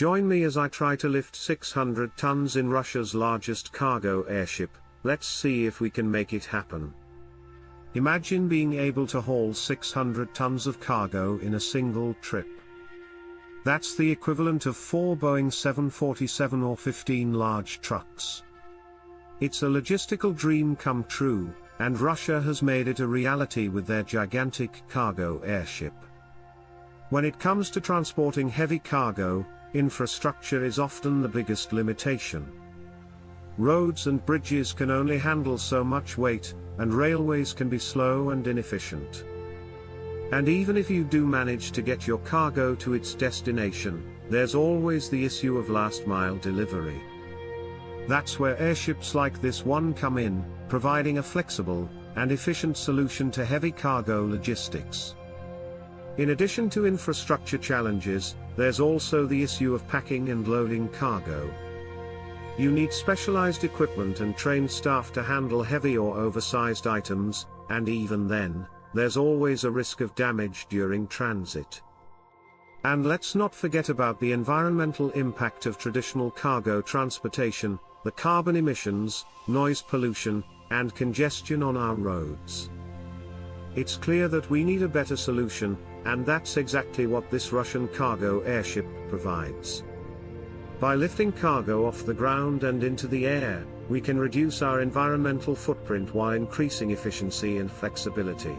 Join me as I try to lift 600 tons in Russia's largest cargo airship. Let's see if we can make it happen. Imagine being able to haul 600 tons of cargo in a single trip. That's the equivalent of 4 Boeing 747 or 15 large trucks. It's a logistical dream come true, and Russia has made it a reality with their gigantic cargo airship. When it comes to transporting heavy cargo, infrastructure is often the biggest limitation. Roads and bridges can only handle so much weight, and railways can be slow and inefficient. And even if you do manage to get your cargo to its destination, there's always the issue of last-mile delivery. That's where airships like this one come in, providing a flexible and efficient solution to heavy cargo logistics. In addition to infrastructure challenges, there's also the issue of packing and loading cargo. You need specialized equipment and trained staff to handle heavy or oversized items, and even then, there's always a risk of damage during transit. And let's not forget about the environmental impact of traditional cargo transportation, the carbon emissions, noise pollution, and congestion on our roads. It's clear that we need a better solution, and that's exactly what this Russian cargo airship provides. By lifting cargo off the ground and into the air, we can reduce our environmental footprint while increasing efficiency and flexibility.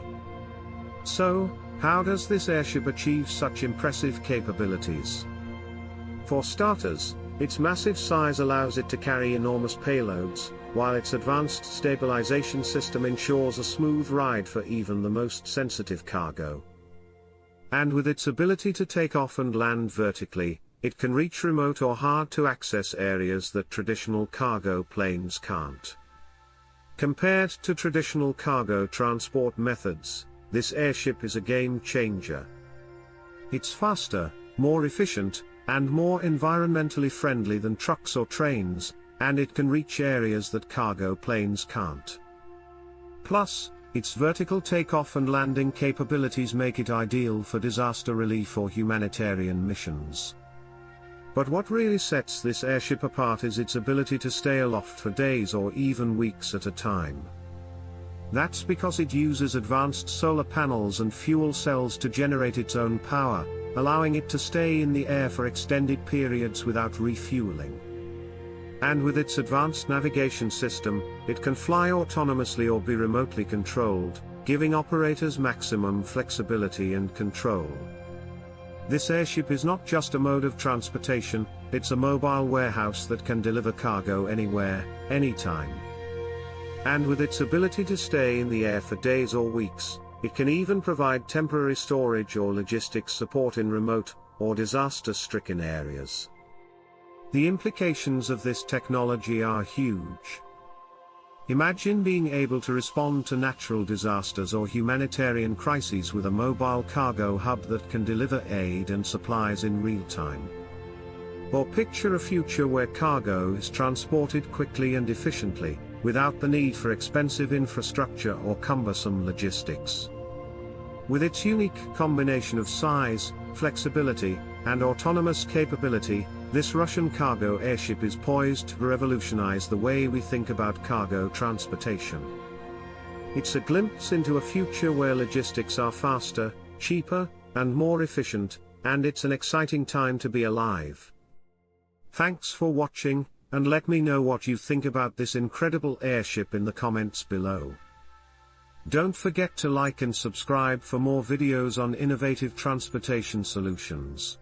So, how does this airship achieve such impressive capabilities? For starters, its massive size allows it to carry enormous payloads, while its advanced stabilization system ensures a smooth ride for even the most sensitive cargo. And with its ability to take off and land vertically, it can reach remote or hard-to-access areas that traditional cargo planes can't. Compared to traditional cargo transport methods, this airship is a game-changer. It's faster, more efficient, and more environmentally friendly than trucks or trains, and it can reach areas that cargo planes can't. Plus, its vertical takeoff and landing capabilities make it ideal for disaster relief or humanitarian missions. But what really sets this airship apart is its ability to stay aloft for days or even weeks at a time. That's because it uses advanced solar panels and fuel cells to generate its own power, allowing it to stay in the air for extended periods without refueling. And with its advanced navigation system, it can fly autonomously or be remotely controlled, giving operators maximum flexibility and control. This airship is not just a mode of transportation, it's a mobile warehouse that can deliver cargo anywhere, anytime. And with its ability to stay in the air for days or weeks, it can even provide temporary storage or logistics support in remote or disaster-stricken areas. The implications of this technology are huge. Imagine being able to respond to natural disasters or humanitarian crises with a mobile cargo hub that can deliver aid and supplies in real time. Or picture a future where cargo is transported quickly and efficiently, without the need for expensive infrastructure or cumbersome logistics. With its unique combination of size, flexibility, and autonomous capability, this Russian cargo airship is poised to revolutionize the way we think about cargo transportation. It's a glimpse into a future where logistics are faster, cheaper, and more efficient, and it's an exciting time to be alive. Thanks for watching, and let me know what you think about this incredible airship in the comments below. Don't forget to like and subscribe for more videos on innovative transportation solutions.